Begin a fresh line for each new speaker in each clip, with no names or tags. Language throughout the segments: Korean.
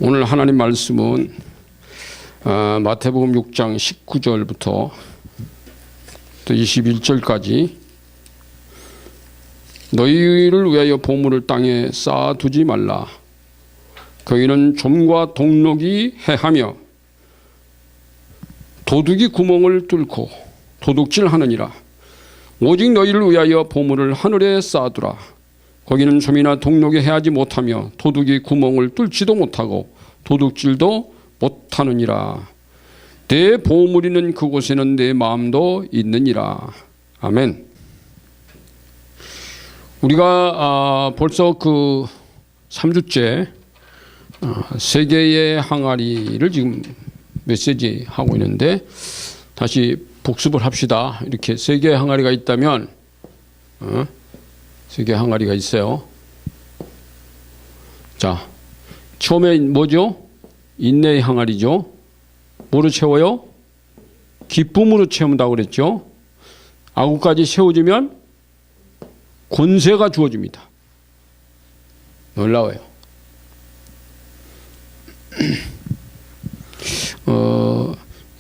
오늘 하나님 말씀은 마태복음 6장 19절부터 또 21절까지 너희를 위하여 보물을 땅에 쌓아두지 말라. 거기는 좀과 동록이 해하며 도둑이 구멍을 뚫고 도둑질하느니라. 오직 너희를 위하여 보물을 하늘에 쌓아두라. 거기는 좀이나 동록이 해하지 못하며 도둑이 구멍을 뚫지도 못하고 도둑질도 못하느니라. 내 보물이 있는 그곳에는 내 마음도 있느니라. 아멘. 우리가 벌써 그 3주째 세계의 항아리를 지금 메시지 하고 있는데 다시 복습을 합시다. 이렇게 세계의 항아리가 있다면 세계 항아리가 있어요. 자, 처음에 뭐죠? 인내의 항아리죠. 뭐로 채워요? 기쁨으로 채운다고 그랬죠. 아구까지 채워지면 권세가 주어집니다. 놀라워요.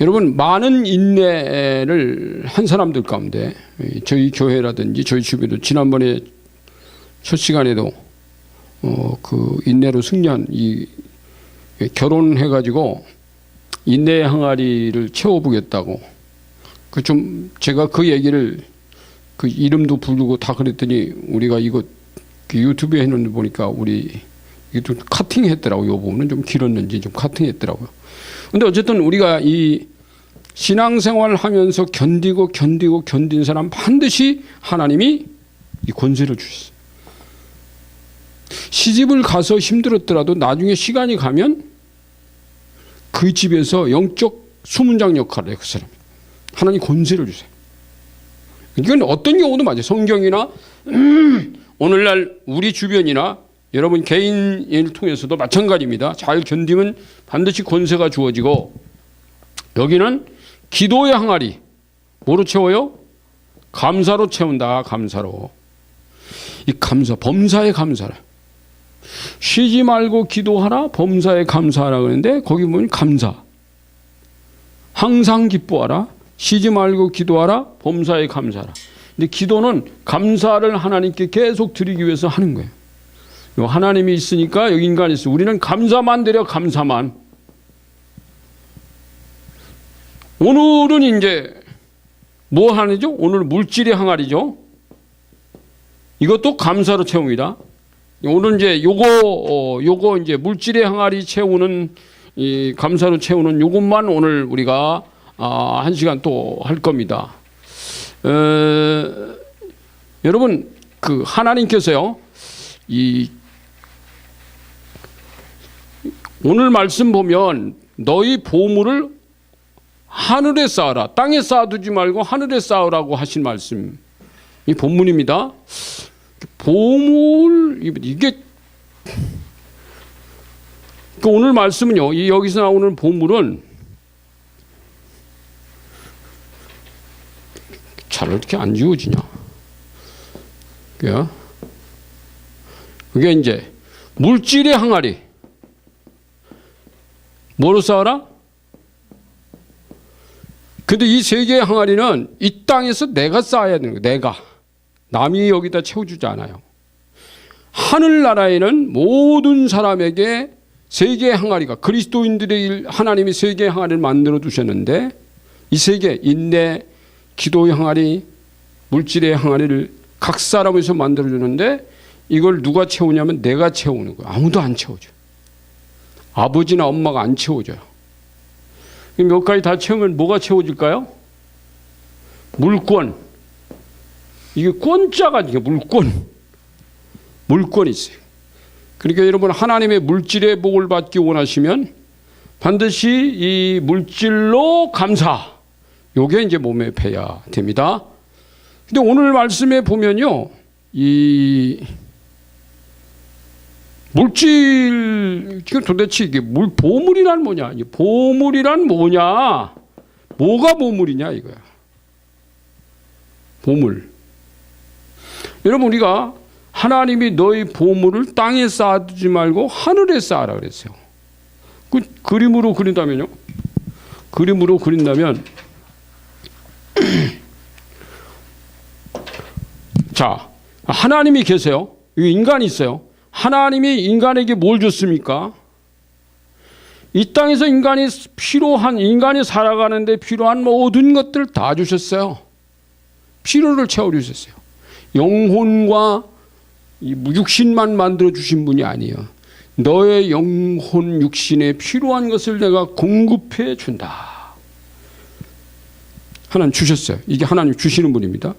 여러분, 많은 인내를 한 사람들 가운데 저희 교회라든지 저희 주변도 지난번에 첫 시간에도 그 인내로 승리한 이 결혼해가지고 인내의 항아리를 채워보겠다고 그 좀 제가 그 얘기를 그 이름도 부르고 다 그랬더니 우리가 이거 유튜브에 해놓는 보니까 우리 이게 좀 카팅했더라고요. 이 부분은 좀 길었는지 좀 카팅했더라고요. 근데 어쨌든 우리가 이 신앙생활을 하면서 견딘 사람 반드시 하나님이 이 권세를 주셨어요. 시집을 가서 힘들었더라도 나중에 시간이 가면 그 집에서 영적 수문장 역할을 해요. 그 사람이. 하나님 권세를 주세요. 이건 어떤 경우도 맞아요. 성경이나 오늘날 우리 주변이나 여러분 개인을 통해서도 마찬가지입니다. 잘 견디면 반드시 권세가 주어지고, 여기는 기도의 항아리 뭐로 채워요? 감사로 채운다. 감사로. 이 감사, 범사에 감사라. 쉬지 말고 기도하라, 범사에 감사하라 그러는데 거기 보면 감사. 항상 기뻐하라, 쉬지 말고 기도하라, 범사에 감사하라. 근데 기도는 감사를 하나님께 계속 드리기 위해서 하는 거예요. 하나님이 있으니까 여기 인간이 있어. 우리는 감사만 드려, 감사만. 오늘은 이제 뭐 하는죠? 오늘 물질의 항아리죠. 이것도 감사로 채웁니다. 오늘 이제 요거 이제 물질의 항아리 채우는 이 감사로 채우는 요것만 오늘 우리가 1시간 또 할 겁니다. 여러분 그 하나님께서요 이 오늘 말씀 보면 너희 보물을 하늘에 쌓아라. 땅에 쌓아두지 말고 하늘에 쌓으라고 하신 말씀. 이 본문입니다. 보물, 이게 오늘 말씀은요, 여기서 나오는 보물은 잘 어떻게 안 지워지냐. 그게 이제 물질의 항아리. 뭐로 쌓아라? 근데 이 세 개의 항아리는 이 땅에서 내가 쌓아야 되는 거예요. 내가. 남이 여기다 채워주지 않아요. 하늘나라에는 모든 사람에게 세 개의 항아리가, 그리스도인들의 하나님이 세 개의 항아리를 만들어 두셨는데 이 세 개, 인내, 기도의 항아리, 물질의 항아리를 각 사람에서 만들어 주는데 이걸 누가 채우냐면 내가 채우는 거예요. 아무도 안 채워줘요. 아버지나 엄마가 안 채워줘요. 몇 가지 다 채우면 뭐가 채워질까요? 물권. 이게 권자가 이게 물권이 있어요. 그러니까 여러분 하나님의 물질의 복을 받기 원하시면 반드시 이 물질로 감사. 요게 이제 몸에 배야 됩니다. 근데 오늘 말씀에 보면요, 이 물질, 도대체 이게 보물이란 뭐냐? 보물이란 뭐냐? 뭐가 보물이냐 이거야. 보물. 여러분 우리가 하나님이 너희 보물을 땅에 쌓아두지 말고 하늘에 쌓아라 그랬어요. 그림으로 그린다면요? 그림으로 그린다면 자, 하나님이 계세요. 인간이 있어요. 하나님이 인간에게 뭘 줬습니까? 이 땅에서 인간이 살아가는데 필요한 모든 것들을 다 주셨어요. 필요를 채워주셨어요. 영혼과 육신만 만들어 주신 분이 아니에요. 너의 영혼 육신에 필요한 것을 내가 공급해 준다. 하나님 주셨어요. 이게 하나님 주시는 분입니다.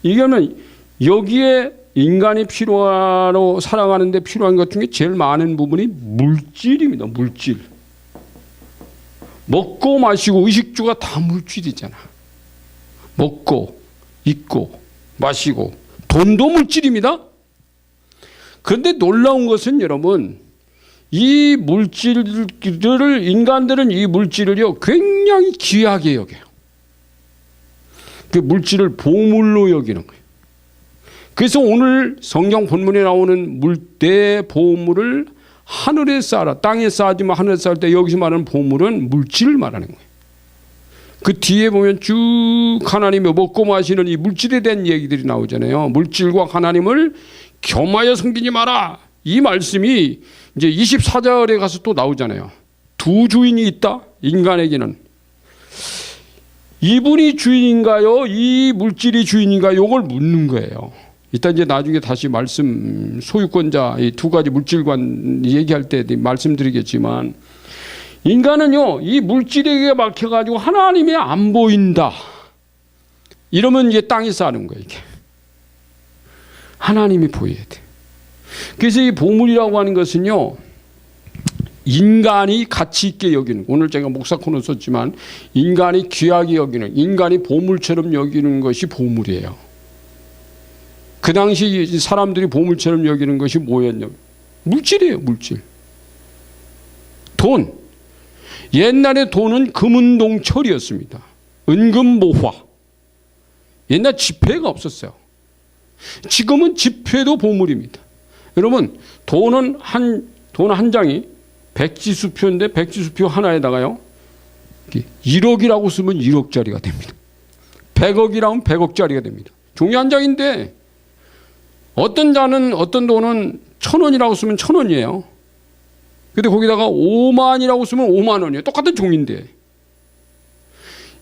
이거는 여기에 인간이 필요하러 살아가는데 필요한 것 중에 제일 많은 부분이 물질입니다. 물질. 먹고 마시고 의식주가 다 물질이잖아. 먹고 입고 마시고 돈도 물질입니다. 그런데 놀라운 것은 여러분, 이 물질을 인간들은 이 물질을요 굉장히 귀하게 여겨요. 그 물질을 보물로 여기는 거예요. 그래서 오늘 성경 본문에 나오는 내 보물을 하늘에 쌓아라. 땅에 쌓지만 하늘에 쌓을 때 여기서 말하는 보물은 물질을 말하는 거예요. 그 뒤에 보면 쭉 하나님의 먹고 마시는 이 물질에 대한 얘기들이 나오잖아요. 물질과 하나님을 겸하여 섬기지 마라. 이 말씀이 이제 24절에 가서 또 나오잖아요. 두 주인이 있다. 인간에게는. 이분이 주인인가요? 이 물질이 주인인가요? 이걸 묻는 거예요. 이따 이제 나중에 다시 말씀 소유권자 이 두 가지 물질관 얘기할 때 말씀드리겠지만, 인간은요 이 물질에게 막혀가지고 하나님이 안 보인다. 이러면 이제 땅에 사는 거예요. 이게 하나님이 보여야 돼. 그래서 이 보물이라고 하는 것은요 인간이 가치 있게 여기는, 오늘 제가 목사 코너 썼지만 인간이 귀하게 여기는, 인간이 보물처럼 여기는 것이 보물이에요. 그 당시 사람들이 보물처럼 여기는 것이 뭐였냐? 물질이에요, 물질. 돈. 옛날에 돈은 금은동철이었습니다. 은금모화. 옛날 지폐가 없었어요. 지금은 지폐도 보물입니다. 여러분, 돈 한 장이 백지수표인데 백지수표 하나에다가요 1억이라고 쓰면 1억짜리가 됩니다. 100억이라면 100억짜리가 됩니다. 종이 한 장인데 어떤 돈은 1,000원이라고 쓰면 1,000원이에요. 근데 거기다가 5만이라고 쓰면 5만 원이에요. 똑같은 종인데.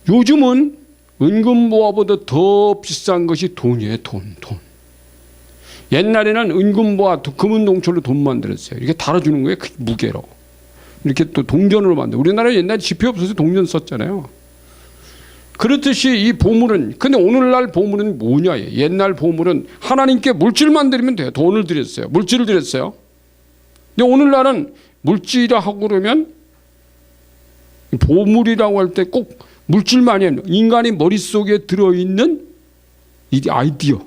요즘은 은금보화보다 더 비싼 것이 돈이에요. 돈. 옛날에는 은금보화, 금은동철로 돈 만들었어요. 이렇게 달아주는 거예요. 그 무게로. 이렇게 또 동전으로 만들어. 우리나라에 옛날에 지폐 없어서 동전 썼잖아요. 그렇듯이 이 보물은, 근데 오늘날 보물은 뭐냐? 옛날 보물은 하나님께 물질만 드리면 돼요. 돈을 드렸어요. 물질을 드렸어요. 근데 오늘날은 물질이라고 그러면 보물이라고 할 때 꼭 물질만이 아니라 인간의 머릿속에 들어있는 이 아이디어,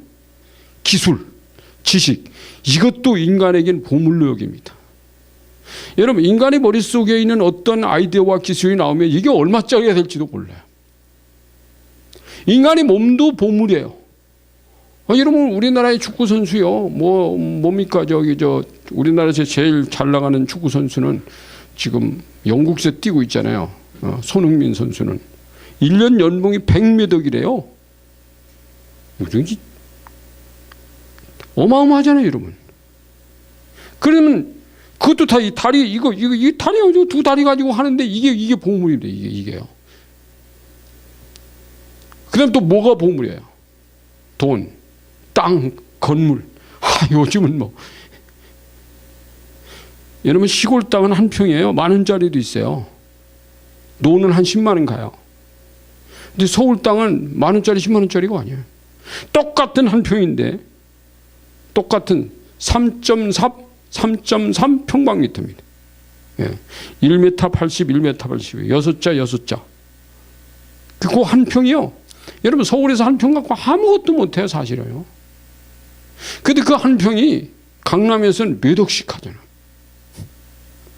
기술, 지식, 이것도 인간에겐 보물로 여깁니다. 여러분, 인간의 머릿속에 있는 어떤 아이디어와 기술이 나오면 이게 얼마짜리가 될지도 몰라요. 인간의 몸도 보물이에요. 여러분, 우리나라의 축구 선수요, 뭡니까? 우리나라에서 제일 잘 나가는 축구 선수는 지금 영국에서 뛰고 있잖아요. 손흥민 선수는 1년 연봉이 100몇 억이래요. 어마어마하잖아요, 여러분. 그러면 그것도 다 이 다리, 이 다리 가지고 두 다리 가지고 하는데 이게 보물인데 이게요. 그다음 또 뭐가 보물이에요? 돈, 땅, 건물. 요즘은 여러분, 시골 땅은 한 평이에요. 10,000원짜리도 있어요. 노는 한 10만 원 가요. 근데 서울 땅은 10,000원짜리, 10만 원짜리가 아니에요. 똑같은 한 평인데 똑같은 3.3 평방미터입니다. 1m 80, 1m 80, 6자. 그거 한 평이요. 여러분, 서울에서 한 평 갖고 아무것도 못해요, 사실은요. 근데 그 한 평이 강남에서는 몇 억씩 하잖아.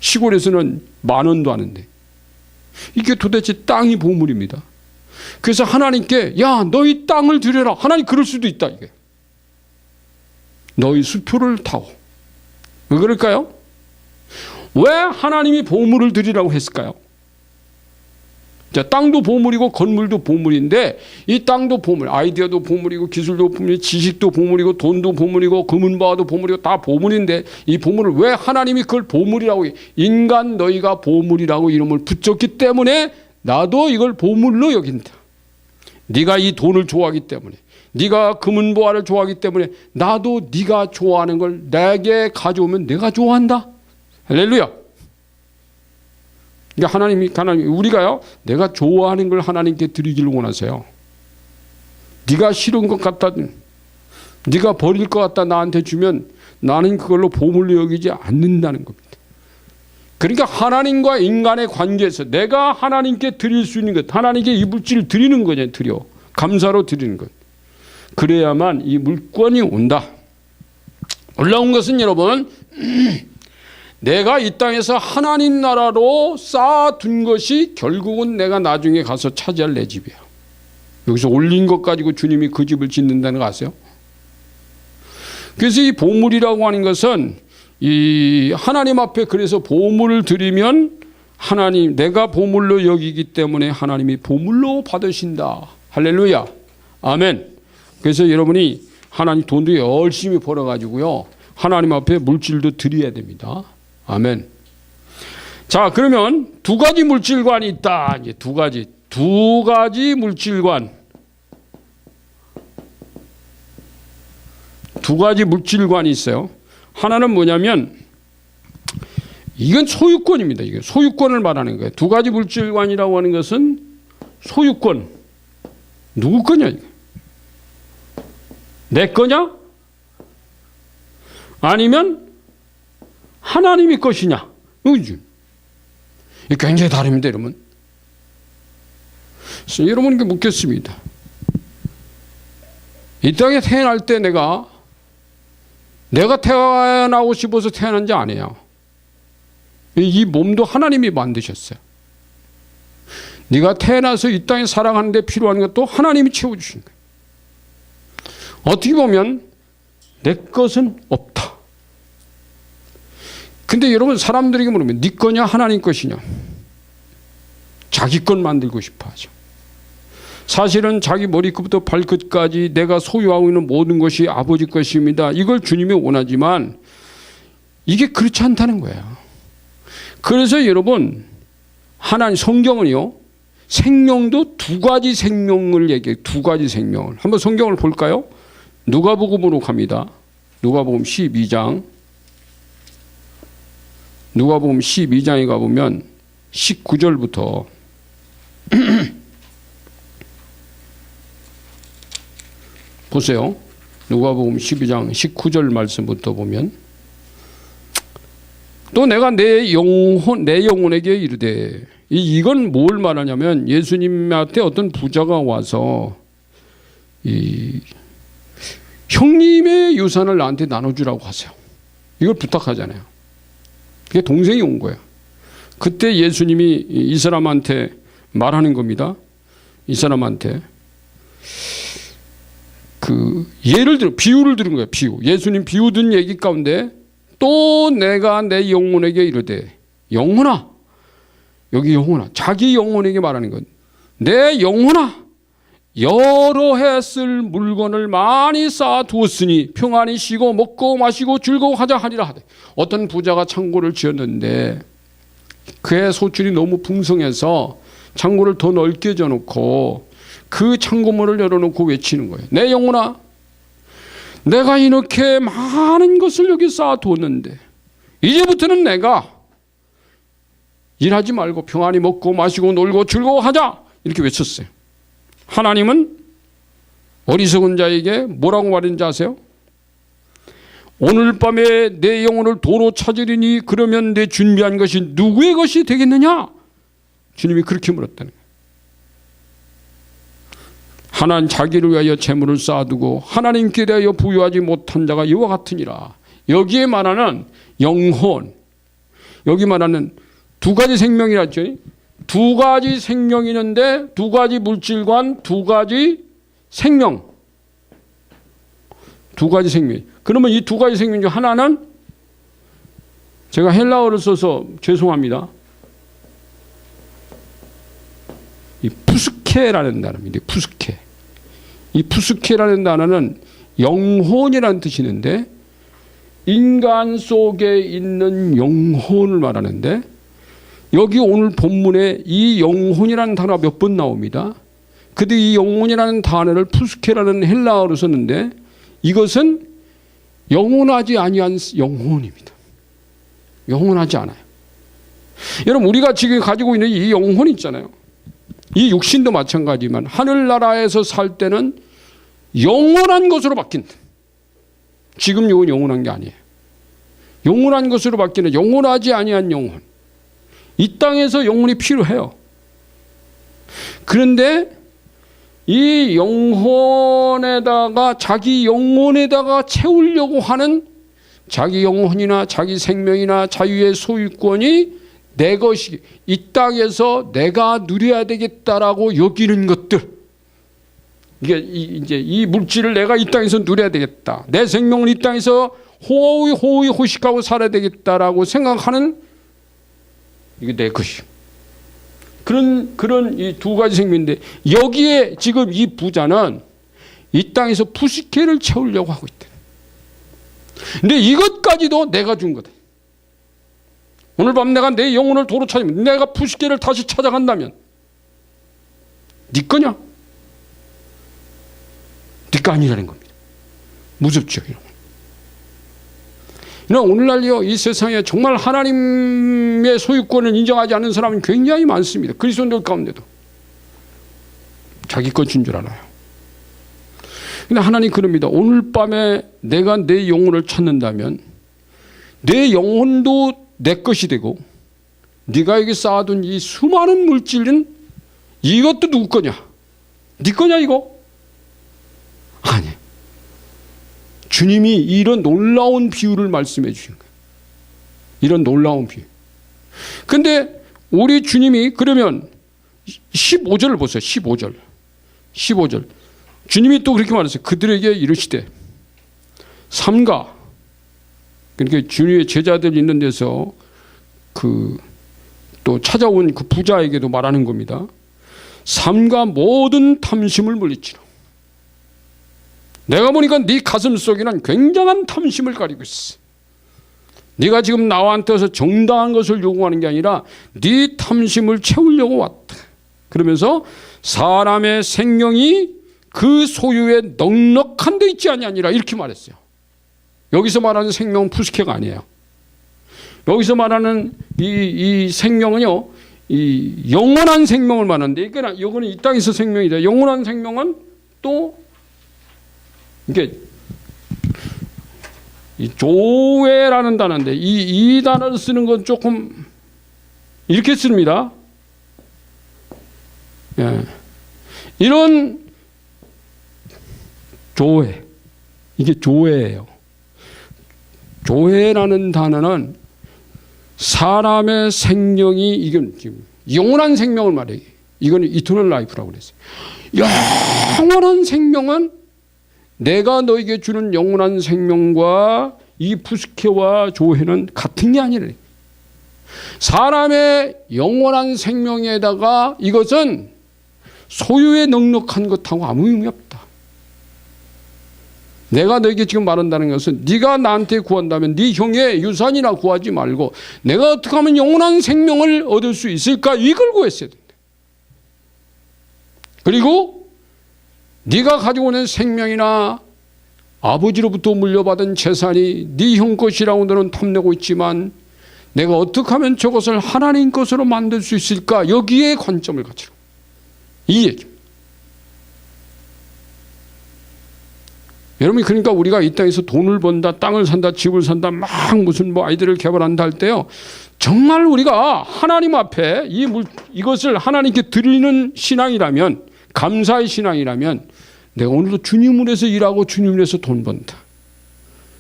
시골에서는 10,000원도 하는데. 이게 도대체 땅이 보물입니다. 그래서 하나님께, 야, 너희 땅을 드려라. 하나님 그럴 수도 있다, 이게. 너희 수표를 타오. 왜 그럴까요? 왜 하나님이 보물을 드리라고 했을까요? 자, 땅도 보물이고 건물도 보물인데 이 땅도 보물, 아이디어도 보물이고 기술도 보물이고 지식도 보물이고 돈도 보물이고 금은바와도 보물이고 다 보물인데 이 보물을 왜 하나님이 그걸 보물이라고 인간 너희가 보물이라고 이름을 붙였기 때문에 나도 이걸 보물로 여긴다. 네가 이 돈을 좋아하기 때문에 네가 금은보화를 좋아하기 때문에 나도 네가 좋아하는 걸 내게 가져오면 내가 좋아한다. 할렐루야. 그러니까 하나님이 우리가요 내가 좋아하는 걸 하나님께 드리기를 원하세요. 네가 싫은 것 같다, 네가 버릴 것 같다 나한테 주면 나는 그걸로 보물로 여기지 않는다는 겁니다. 그러니까 하나님과 인간의 관계에서 내가 하나님께 드릴 수 있는 것, 하나님께 이 물질을 드리는 거냐, 드려 감사로 드리는 것. 그래야만 이 물권이 온다. 올라온 것은 여러분 내가 이 땅에서 하나님 나라로 쌓아둔 것이 결국은 내가 나중에 가서 차지할 내 집이야. 여기서 올린 것 가지고 주님이 그 집을 짓는다는 거 아세요? 그래서 이 보물이라고 하는 것은 이 하나님 앞에 그래서 보물을 드리면 하나님 내가 보물로 여기기 때문에 하나님이 보물로 받으신다. 할렐루야. 아멘. 그래서 여러분이 하나님 돈도 열심히 벌어가지고요 하나님 앞에 물질도 드려야 됩니다. 아멘. 자, 그러면 두 가지 물질관이 있다. 이제 두 가지 물질관. 두 가지 물질관이 있어요. 하나는 뭐냐면 이건 소유권입니다. 이게 소유권을 말하는 거예요. 두 가지 물질관이라고 하는 것은 소유권. 누구 거냐? 이거? 내 거냐? 아니면 하나님의 것이냐? 이게 굉장히 다릅니다, 여러분. 그래서 여러분께 묻겠습니다. 이 땅에 태어날 때 내가 태어나고 싶어서 태어난 게 아니에요. 이 몸도 하나님이 만드셨어요. 네가 태어나서 이 땅에 살아가는 데 필요한 것도 하나님이 채워주신 거예요. 어떻게 보면 내 것은 없다. 근데 여러분 사람들에게 물으면 네 거냐 하나님 것이냐? 자기 것 만들고 싶어 하죠. 사실은 자기 머리끝부터 발끝까지 내가 소유하고 있는 모든 것이 아버지 것입니다. 이걸 주님이 원하지만 이게 그렇지 않다는 거예요. 그래서 여러분 하나님 성경은요 생명도 두 가지 생명을 얘기해요. 두 가지 생명을. 한번 성경을 볼까요? 누가복음으로 갑니다. 누가복음 12장. 누가복음 12장에 가보면 19절부터 보세요. 누가복음 12장 19절 말씀부터 보면 또 내가 내 영혼에게 이르되 이건 뭘 말하냐면 예수님한테 어떤 부자가 와서 이 형님의 유산을 나한테 나눠주라고 하세요. 이걸 부탁하잖아요. 그게 동생이 온 거예요. 그때 예수님이 이 사람한테 말하는 겁니다. 이 사람한테 그 예를 들어 비유를 들은 거예요. 비유. 예수님 비유 든 얘기 가운데 또 내가 내 영혼에게 이르되 영혼아, 여기 영혼아, 자기 영혼에게 말하는 건 내 영혼아, 여러 해 쓸 물건을 많이 쌓아두었으니 평안히 쉬고 먹고 마시고 즐거워하자 하리라 하되. 어떤 부자가 창고를 지었는데 그의 소출이 너무 풍성해서 창고를 더 넓게 져놓고 그 창고문을 열어놓고 외치는 거예요. 내 영혼아, 내가 이렇게 많은 것을 여기 쌓아두었는데 이제부터는 내가 일하지 말고 평안히 먹고 마시고 놀고 즐거워하자 이렇게 외쳤어요. 하나님은 어리석은 자에게 뭐라고 말했는지 아세요? 오늘 밤에 내 영혼을 도로 찾으리니 그러면 내 준비한 것이 누구의 것이 되겠느냐? 주님이 그렇게 물었다는 거예요. 하나는 자기를 위하여 재물을 쌓아두고 하나님께 대하여 부유하지 못한 자가 이와 같으니라. 여기에 말하는 영혼, 여기 말하는 두 가지 생명이라 했죠. 두 가지 생명이 있는데 두 가지 물질관, 두 가지 생명. 두 가지 생명. 그러면 이 두 가지 생명 중 하나는 제가 헬라어를 써서 죄송합니다. 이 푸스케라는 단어입니다. 푸스케. 이 푸스케라는 단어는 영혼이라는 뜻이 있는데 인간 속에 있는 영혼을 말하는데 여기 오늘 본문에 이 영혼이라는 단어가 몇 번 나옵니다. 근데 이 영혼이라는 단어를 푸스케라는 헬라어로 썼는데 이것은 영원하지 아니한 영혼입니다. 영원하지 않아요. 여러분 우리가 지금 가지고 있는 이 영혼 있잖아요. 이 육신도 마찬가지지만 하늘나라에서 살 때는 영원한 것으로 바뀐다. 지금 이건 영원한 게 아니에요. 영원한 것으로 바뀌는 영원하지 아니한 영혼. 이 땅에서 영혼이 필요해요. 그런데 이 영혼에다가 자기 영혼에다가 채우려고 하는 자기 영혼이나 자기 생명이나 자유의 소유권이 내 것이 이 땅에서 내가 누려야 되겠다라고 여기는 것들. 이게 이제 이 물질을 내가 이 땅에서 누려야 되겠다. 내 생명을 이 땅에서 호의 호식하고 살아야 되겠다라고 생각하는 이게 내 것이. 그런 이 두 가지 생명인데 여기에 지금 이 부자는 이 땅에서 푸시케를 채우려고 하고 있다. 근데 이것까지도 내가 준 거다. 오늘 밤 내가 내 영혼을 도로 찾으면 내가 푸시케를 다시 찾아간다면 네 거냐? 네 거 아니라는 겁니다. 무섭죠. 오늘날요 이 세상에 정말 하나님의 소유권을 인정하지 않는 사람은 굉장히 많습니다. 그리스도인들 가운데도 자기 것 준 줄 알아요. 근데 하나님 그럽니다. 오늘 밤에 내가 내 영혼을 찾는다면 내 영혼도 내 것이 되고 네가 여기 쌓아둔 이 수많은 물질은 이것도 누구 거냐? 네 거냐 이거? 아니. 주님이 이런 놀라운 비유를 말씀해 주신 거예요. 이런 놀라운 비유. 근데 우리 주님이 그러면 15절을 보세요. 15절. 주님이 또 그렇게 말했어요. 그들에게 이르시되 삼가, 그러니까 주님의 제자들 있는 데서 또 찾아온 그 부자에게도 말하는 겁니다. 삼가 모든 탐심을 물리치라. 내가 보니까 네 가슴 속에는 굉장한 탐심을 가지고 있어. 네가 지금 나한테서 정당한 것을 요구하는 게 아니라 네 탐심을 채우려고 왔다. 그러면서 사람의 생명이 그 소유에 넉넉한 데 있지 아니하니라 이렇게 말했어요. 여기서 말하는 생명은 푸스케가 아니에요. 여기서 말하는 이 생명은요, 이 영원한 생명을 말하는데 이거는 이 땅에서 생명이다. 영원한 생명은 또 이게 이 조회라는 단어인데 이 단어를 쓰는 건 조금 이렇게 씁니다. 예. 이런 조회, 이게 조회예요. 조회라는 단어는 사람의 생명이 이건 지금 영원한 생명을 말해요. 이건 이터널 라이프라고 그랬어요. 영원한 생명은 내가 너에게 주는 영원한 생명과 이 푸스케와 조회는 같은 게 아니래. 사람의 영원한 생명에다가 이것은 소유에 넉넉한 것하고 아무 의미 없다. 내가 너에게 지금 말한다는 것은 네가 나한테 구한다면 네 형의 유산이나 구하지 말고 내가 어떻게 하면 영원한 생명을 얻을 수 있을까 이걸 구했어야 된다. 그리고 네가 가지고 있는 생명이나 아버지로부터 물려받은 재산이 네 형 것이라고 너는 탐내고 있지만 내가 어떻게 하면 저것을 하나님 것으로 만들 수 있을까 여기에 관점을 가지라. 이 얘기입니다. 여러분 그러니까 우리가 이 땅에서 돈을 번다, 땅을 산다, 집을 산다, 막 무슨 아이들을 개발한다 할 때요. 정말 우리가 하나님 앞에 이것을 하나님께 드리는 신앙이라면, 감사의 신앙이라면 내가 오늘도 주님을 위해서 일하고 주님을 위해서 돈 번다.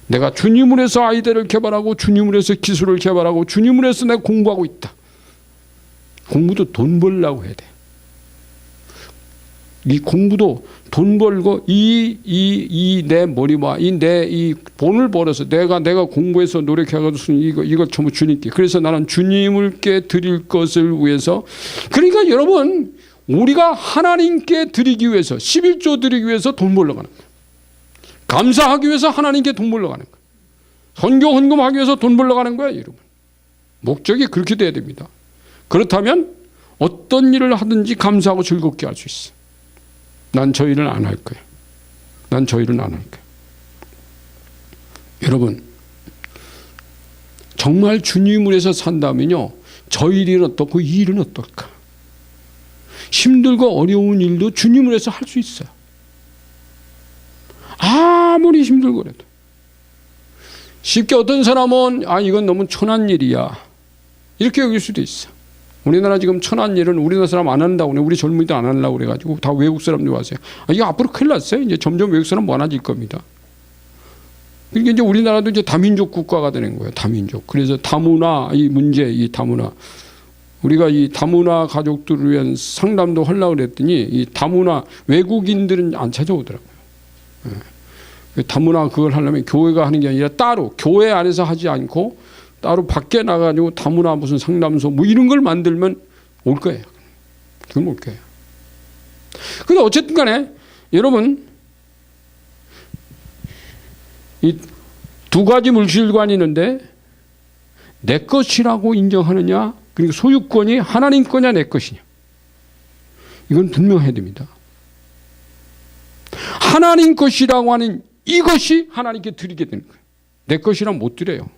내가 주님을 위해서 아이들을 개발하고 주님을 위해서 기술을 개발하고 주님을 위해서 내가 공부하고 있다. 공부도 돈 벌려고 해야 돼. 이 공부도 돈 벌고 내 머리와 이 돈을 벌어서 내가 공부해서 노력해가지고 이걸 전부 주님께. 그래서 나는 주님께 드릴 것을 위해서. 그러니까 여러분, 우리가 하나님께 드리기 위해서 11조 드리기 위해서 돈 벌러 가는 거예요. 감사하기 위해서 하나님께 돈 벌러 가는 거예요. 선교 헌금하기 위해서 돈 벌러 가는 거예요, 여러분. 목적이 그렇게 돼야 됩니다. 그렇다면 어떤 일을 하든지 감사하고 즐겁게 할 수 있어. 난 저 일은 안 할 거야. 난 저 일은 안 할 거야. 여러분, 정말 주님을 위해서 산다면요, 저 일은 어떻고 이 일은 어떨까? 힘들고 어려운 일도 주님을 위해서 할 수 있어요. 아무리 힘들고 그래도. 쉽게 어떤 사람은 이건 너무 천한 일이야, 이렇게 여길 수도 있어. 우리나라 지금 천한 일은 우리나라 사람 안 한다고 그래. 우리 젊은이들 안 하려고 그래가지고 다 외국 사람들 와서요. 이거 앞으로 큰일 났어요. 이제 점점 외국 사람 많아질 겁니다. 그러니까 이제 우리나라도 이제 다민족 국가가 되는 거예요. 다민족. 그래서 다문화 이 문제, 이 다문화. 우리가 이 다문화 가족들을 위한 상담도 하려고 그랬더니 이 다문화 외국인들은 안 찾아오더라고요. 다문화 그걸 하려면 교회가 하는 게 아니라 따로 교회 안에서 하지 않고 따로 밖에 나가지고 다문화 무슨 상담소 뭐 이런 걸 만들면 올 거예요. 그건 올 거예요. 근데 어쨌든 간에 여러분, 이 두 가지 물질관이 있는데 내 것이라고 인정하느냐, 그러니까 소유권이 하나님 거냐 내 것이냐, 이건 분명해야 됩니다. 하나님 것이라고 하는 이것이 하나님께 드리게 되는 거예요. 내 것이라면 못 드려요.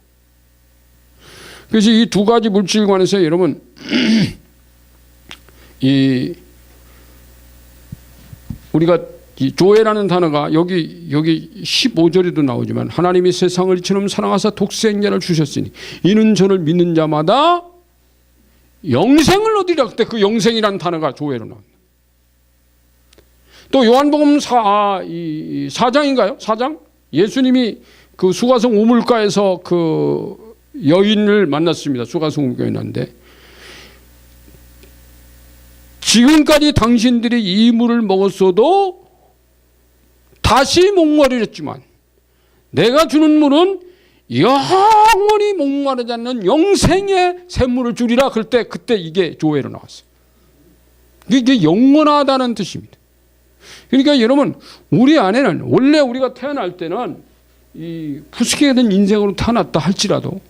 그래서 이 두 가지 물질관에서 여러분, 우리가 이 조회라는 단어가 여기 15절에도 나오지만, 하나님이 세상을 이처럼 사랑하사 독생자를 주셨으니 이는 저를 믿는 자마다 영생을 얻으리라. 그때 그 영생이라는 단어가 조회로 나옵니다. 또 요한복음 4장인가요? 4장? 예수님이 그 수가성 우물가에서 그 여인을 만났습니다. 수가성 우물가에 만났는데, 지금까지 당신들이 이 물을 먹었어도 다시 목마르겠지만 내가 주는 물은 영원히 목마르지 않는 영생의 샘물을 주리라. 그때 이게 조회로 나왔어요. 이게 영원하다는 뜻입니다. 그러니까 여러분, 우리 안에는 원래 우리가 태어날 때는 이 부수게 된 인생으로 태어났다 할지라도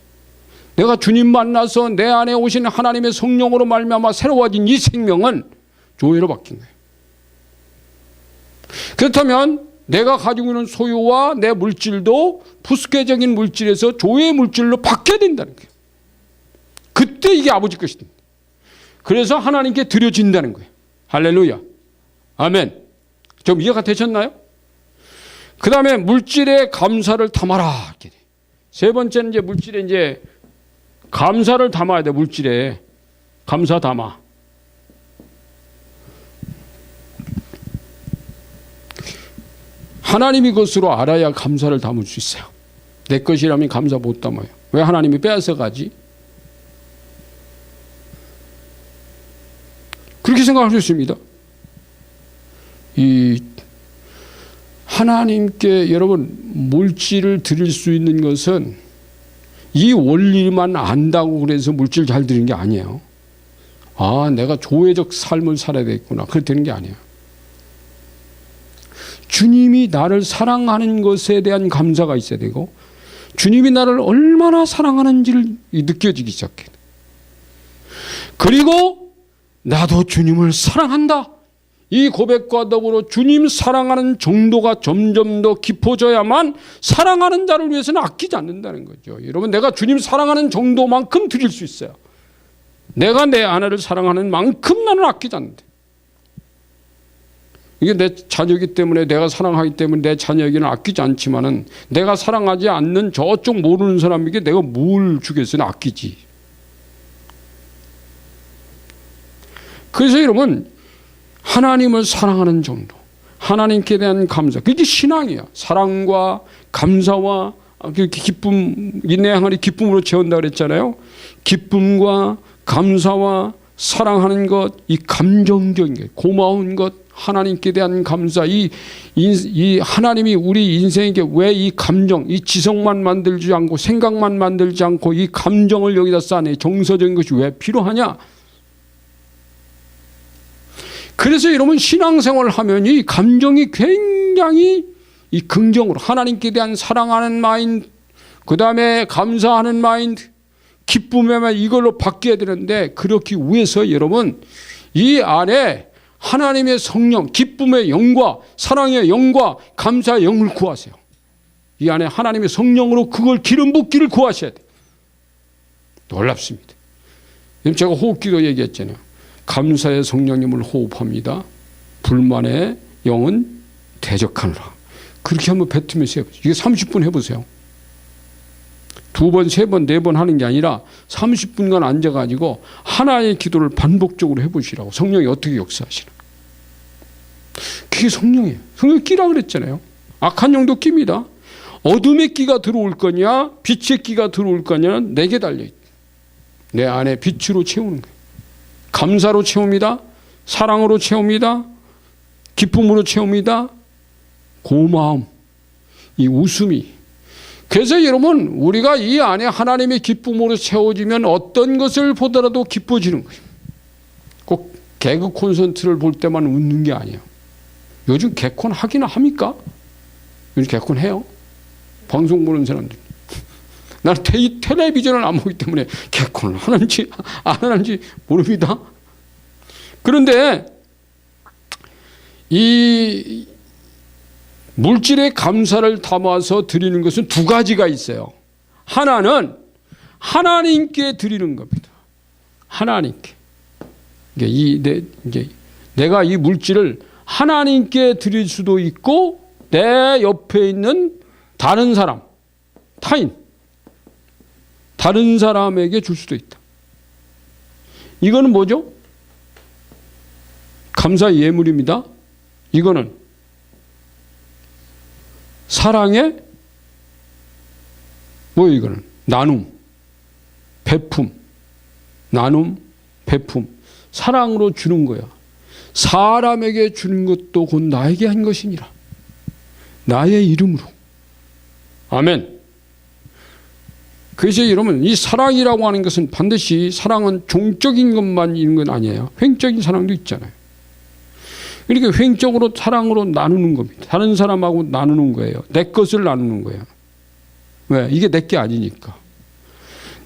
내가 주님 만나서 내 안에 오신 하나님의 성령으로 말미암아 새로워진 이 생명은 조회로 바뀐 거예요. 그렇다면 내가 가지고 있는 소유와 내 물질도 부수계적인 물질에서 조회의 물질로 바뀌어야 된다는 거예요. 그때 이게 아버지 것이 됩니다. 그래서 하나님께 드려진다는 거예요. 할렐루야. 아멘. 좀 이해가 되셨나요? 그 다음에 물질에 감사를 담아라. 세 번째는 이제 물질에 이제 감사를 담아야 돼. 물질에 감사 담아. 하나님이 것으로 알아야 감사를 담을 수 있어요. 내 것이라면 감사 못 담아요. 왜 하나님이 빼앗아 가지? 그렇게 생각할 수 있습니다. 이 하나님께 여러분 물질을 드릴 수 있는 것은 이 원리만 안다고 그래서 물질 잘 드리는 게 아니에요. 내가 조회적 삶을 살아야 되겠구나. 그렇게 되는 게 아니에요. 주님이 나를 사랑하는 것에 대한 감사가 있어야 되고, 주님이 나를 얼마나 사랑하는지를 느껴지기 시작해요. 그리고 나도 주님을 사랑한다. 이 고백과 더불어 주님 사랑하는 정도가 점점 더 깊어져야만 사랑하는 자를 위해서는 아끼지 않는다는 거죠. 여러분, 내가 주님 사랑하는 정도만큼 드릴 수 있어요. 내가 내 아내를 사랑하는 만큼 나는 아끼지 않는다. 이게 내 자녀이기 때문에, 내가 사랑하기 때문에 내 자녀에게는 아끼지 않지만은, 내가 사랑하지 않는 저쪽 모르는 사람에게 내가 뭘 주겠어요? 아끼지. 그래서 여러분, 하나님을 사랑하는 정도, 하나님께 대한 감사, 그게 신앙이에요. 사랑과 감사와 기쁨, 내 항아리 기쁨으로 채운다 그랬잖아요. 기쁨과 감사와 사랑하는 것, 이 감정적인 게, 고마운 것, 하나님께 대한 감사, 이 하나님이 우리 인생에게 왜 이 감정, 이 지성만 만들지 않고 생각만 만들지 않고 이 감정을 여기다 쌓네, 정서적인 것이 왜 필요하냐? 그래서 여러분 신앙생활을 하면 이 감정이 굉장히 이 긍정으로 하나님께 대한 사랑하는 마인드, 그 다음에 감사하는 마인드, 기쁨에만 이걸로 바뀌어야 되는데, 그렇기 위해서 여러분 이 안에 하나님의 성령, 기쁨의 영과 사랑의 영과 감사의 영을 구하세요. 이 안에 하나님의 성령으로 그걸 기름 붓기를 구하셔야 돼요. 놀랍습니다. 제가 호흡기도 얘기했잖아요. 감사의 성령님을 호흡합니다. 불만의 영은 대적하느라. 그렇게 한번 뱉으면서 해보세요. 이게 30분 해보세요. 2번, 3번, 4번 하는 게 아니라 30분간 앉아가지고 하나의 기도를 반복적으로 해보시라고. 성령이 어떻게 역사하시나. 그게 성령이에요. 성령이 끼라 그랬잖아요. 악한 영도 낍니다. 어둠의 끼가 들어올 거냐 빛의 끼가 들어올 거냐는 내게 달려있다. 내 안에 빛으로 채우는 거예요. 감사로 채웁니다. 사랑으로 채웁니다. 기쁨으로 채웁니다. 고마움, 이 웃음이. 그래서 여러분 우리가 이 안에 하나님의 기쁨으로 채워지면 어떤 것을 보더라도 기뻐지는 거예요. 꼭 개그 콘서트를 볼 때만 웃는 게 아니에요. 요즘 개콘 하기나 합니까? 요즘 개콘 해요. 방송 보는 사람들. 나는 텔레비전을 안 보기 때문에 개콘을 하는지 안 하는지 모릅니다. 그런데 이 물질의 감사를 담아서 드리는 것은 두 가지가 있어요. 하나는 하나님께 드리는 겁니다. 하나님께. 내가 이 물질을 하나님께 드릴 수도 있고 내 옆에 있는 다른 사람, 타인, 다른 사람에게 줄 수도 있다. 이거는 뭐죠? 감사의 예물입니다. 이거는 사랑의 뭐예요? 이거는 나눔, 베품, 나눔, 베품, 사랑으로 주는 거야. 사람에게 주는 것도 곧 나에게 한 것이니라. 나의 이름으로. 아멘. 그래서 여러분 이 사랑이라고 하는 것은 반드시 사랑은 종적인 것만 있는 건 아니에요. 횡적인 사랑도 있잖아요. 그러니까 횡적으로 사랑으로 나누는 겁니다. 다른 사람하고 나누는 거예요. 내 것을 나누는 거예요. 왜? 이게 내 게 아니니까.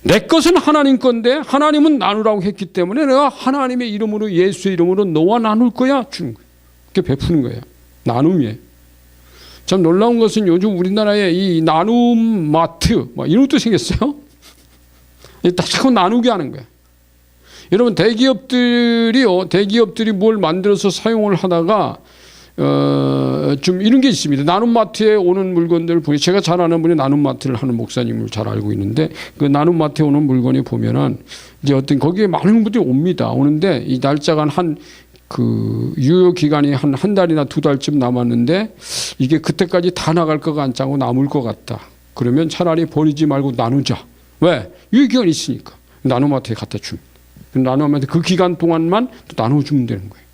내 것은 하나님 건데 하나님은 나누라고 했기 때문에 내가 하나님의 이름으로 예수의 이름으로 너와 나눌 거야 주는 거예요. 그렇게 베푸는 거예요. 나눔이에요. 참 놀라운 것은 요즘 우리나라에 이 나눔 마트 이런 것도 생겼어요. 다 자꾸 나누게 하는 거예요. 여러분 대기업들이 뭘 만들어서 사용을 하다가 좀 이런 게 있습니다. 나눔마트에 오는 물건들 보니 제가 잘 아는 분이 나눔마트를 하는 목사님을 잘 알고 있는데 그 나눔마트에 오는 물건이 보면은 이제 어떤 거기에 많은 분들이 오는데 이 날짜가 그 유효 기간이 한 달이나 2달쯤 남았는데 이게 그때까지 다 나갈 것 같지 않고 남을 것 같다. 그러면 차라리 버리지 말고 나누자. 왜? 유효 기간이 있으니까 나눔마트에 갖다 줍니다. 나눔마트 그 기간 동안만 또 나눠주면 되는 거예요.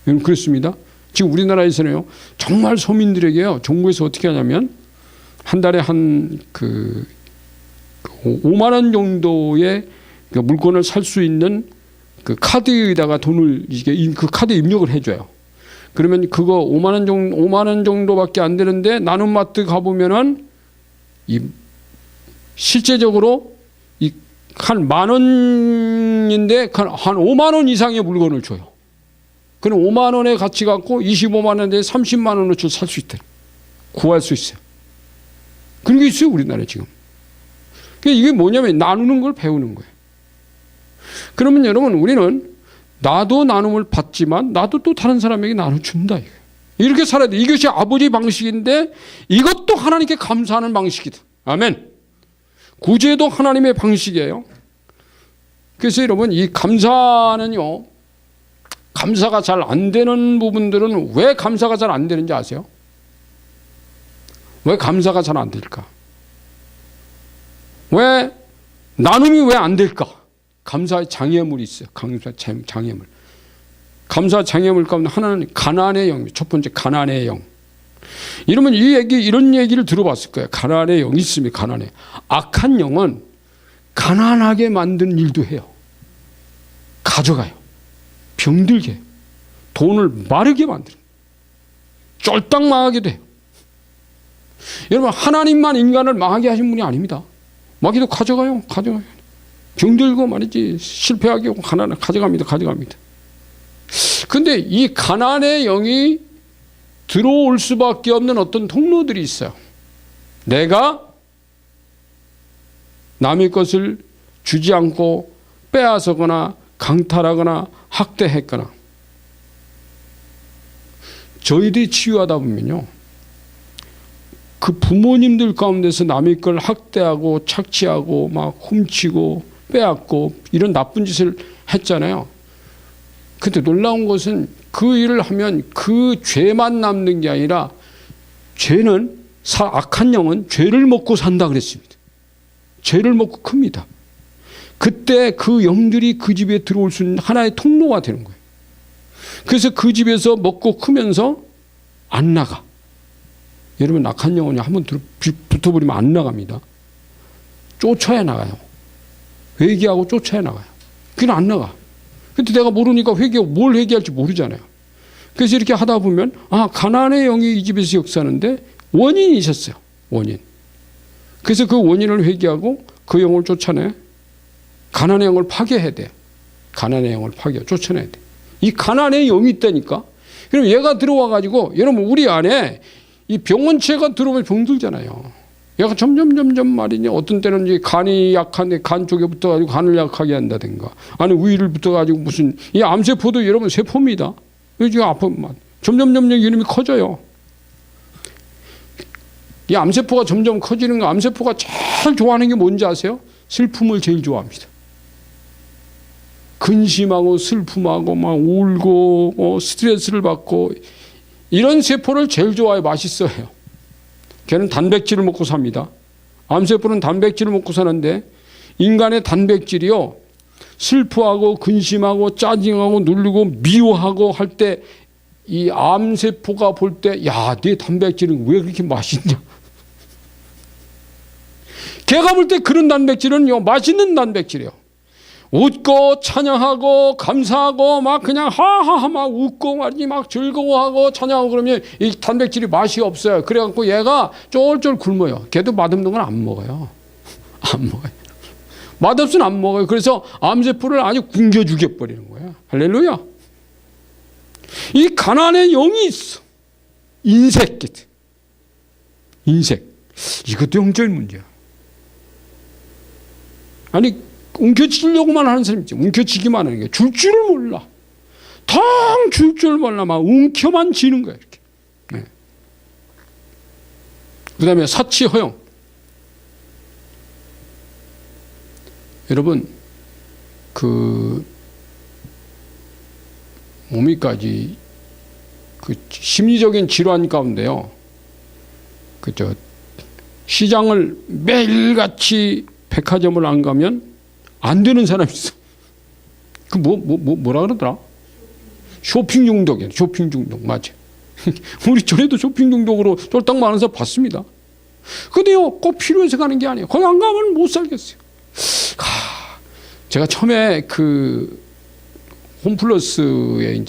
여러분 그렇습니다. 지금 우리나라에서는요, 정말 서민들에게요, 정부에서 어떻게 하냐면, 한 달에 5만 원 정도의 그 물건을 살 수 있는 그 카드에다가 돈을, 그 카드에 입력을 해줘요. 그러면 그거 5만 원 정도밖에 안 되는데, 나눔마트 가보면은, 실제적으로 한 10,000원인데, 한 5만 원 이상의 물건을 줘요. 그럼 5만 원의 가치 갖고 25만 원에 30만 원어치 살 수 있다. 구할 수 있어요. 그런 게 있어요, 우리나라에 지금. 이게 뭐냐면 나누는 걸 배우는 거예요. 그러면 여러분 우리는 나도 나눔을 받지만 나도 또 다른 사람에게 나눠준다. 이렇게 살아야 돼. 이것이 아버지 방식인데 이것도 하나님께 감사하는 방식이다. 아멘. 구제도 하나님의 방식이에요. 그래서 여러분 이 감사는요. 감사가 잘 안 되는 부분들은 왜 감사가 잘 안 되는지 아세요? 왜 감사가 잘 안 될까? 왜 나눔이 왜 안 될까? 감사의 장애물이 있어요. 감사 장애물. 감사 장애물 가운데 하나는 가난의 영. 첫 번째 가난의 영. 이러면 이런 얘기를 들어봤을 거예요. 가난의 영이 있습니다. 가난의. 악한 영은 가난하게 만드는 일도 해요. 가져가요. 병들게 해요. 돈을 마르게 만들어요. 쫄딱 망하게도 해요. 여러분, 하나님만 인간을 망하게 하신 분이 아닙니다. 마귀도 가져가요. 병들고 말이지 실패하게 하고 가져갑니다. 근데 이 가난의 영이 들어올 수밖에 없는 어떤 통로들이 있어요. 내가 남의 것을 주지 않고 빼앗거나 강탈하거나 학대했거나, 저희들이 치유하다 보면요, 그 부모님들 가운데서 남의 걸 학대하고 착취하고 막 훔치고 빼앗고 이런 나쁜 짓을 했잖아요. 근데 놀라운 것은 그 일을 하면 그 죄만 남는 게 아니라, 죄는 악한 영은 죄를 먹고 산다 그랬습니다. 죄를 먹고 큽니다. 그때 그 영들이 그 집에 들어올 수 있는 하나의 통로가 되는 거예요. 그래서 그 집에서 먹고 크면서 안 나가. 여러분, 악한 영혼이 한번 붙어버리면 안 나갑니다. 쫓아야 나가요. 회개하고 쫓아야 나가요. 그냥 안 나가. 근데 내가 모르니까 뭘 회개할지 모르잖아요. 그래서 이렇게 하다 보면, 가난의 영이 이 집에서 역사하는데 원인이 있었어요. 원인. 그래서 그 원인을 회개하고 그 영을 쫓아내. 가난의 영을 파괴해야 돼. 가난의 영을 쫓아내야 돼. 이 가난의 영이 있다니까. 그럼 얘가 들어와가지고, 여러분, 우리 안에 이 병원체가 들어오면 병들잖아요. 얘가 점점 말이냐, 어떤 때는 이제 간이 약한데 간 쪽에 붙어가지고 간을 약하게 한다든가, 아니 위를 붙어가지고 무슨, 이 암세포도 여러분 세포입니다. 지금 아프면 점점 이름이 커져요. 이 암세포가 점점 커지는 거, 암세포가 제일 좋아하는 게 뭔지 아세요? 슬픔을 제일 좋아합니다. 근심하고 슬픔하고 막 울고 스트레스를 받고 이런 세포를 제일 좋아해. 맛있어요. 걔는 단백질을 먹고 삽니다. 암세포는 단백질을 먹고 사는데, 인간의 단백질이요, 슬퍼하고 근심하고 짜증하고 누르고 미워하고 할 때 이 암세포가 볼 때, 야, 네 단백질은 왜 그렇게 맛있냐? 걔가 볼 때 그런 단백질은요, 맛있는 단백질이에요. 웃고 찬양하고 감사하고 막 그냥 하하하 막 웃고 말이지, 막 즐거워하고 찬양하고 그러면 이 단백질이 맛이 없어요. 그래갖고 얘가 쫄쫄 굶어요. 걔도 맛없는 건 안 먹어요. 안 먹어요. 맛없으면 안 먹어요. 그래서 암세포를 아주 굶겨 죽여버리는 거예요. 할렐루야. 이 가난의 영이 있어. 인색. 이것도 영적인 문제야. 아니, 움켜쥐려고만 하는 사람이 있지. 움켜쥐기만 하는 게 줄 줄을 몰라. 텅 줄 줄 몰라. 막 움켜만 쥐는 거야, 이렇게. 네. 그 다음에 사치 허영. 여러분, 뭡니까지 심리적인 질환 가운데요, 시장을 매일같이 백화점을 안 가면 안 되는 사람이 있어. 뭐라 그러더라? 쇼핑 중독이야. 쇼핑 중독. 맞아. 우리 전에도 쇼핑 중독으로 쫄딱 많은 사람 봤습니다. 근데요, 꼭 필요해서 가는 게 아니에요. 거기 안 가면 못 살겠어요. 제가 처음에 홈플러스에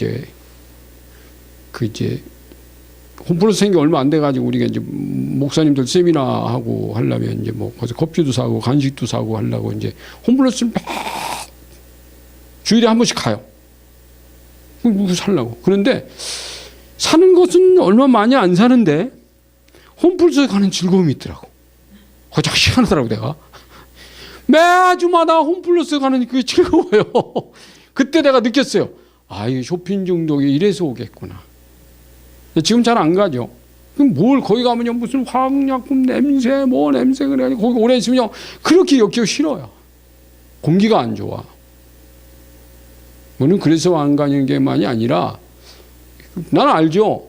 홈플러스 생겨 얼마 안 돼가지고 우리가 이제 목사님들 세미나 하고 하려면 이제 뭐 거기서 커피도 사고 간식도 사고 하려고 이제 홈플러스를 막 주일에 한 번씩 가요. 그거 살려고. 그런데 사는 것은 얼마 많이 안 사는데 홈플러스에 가는 즐거움이 있더라고. 거기 희한하더라고 내가. 매주마다 홈플러스 가는 그게 즐거워요. 그때 내가 느꼈어요. 이 쇼핑 중독이 이래서 오겠구나. 지금 잘 안 가죠. 그럼 거기 가면요, 무슨 화학약품 냄새, 그래. 거기 오래 있으면요, 그렇게 엮기 싫어요. 공기가 안 좋아. 저는 그래서 안 가는 게만이 아니라, 난 알죠.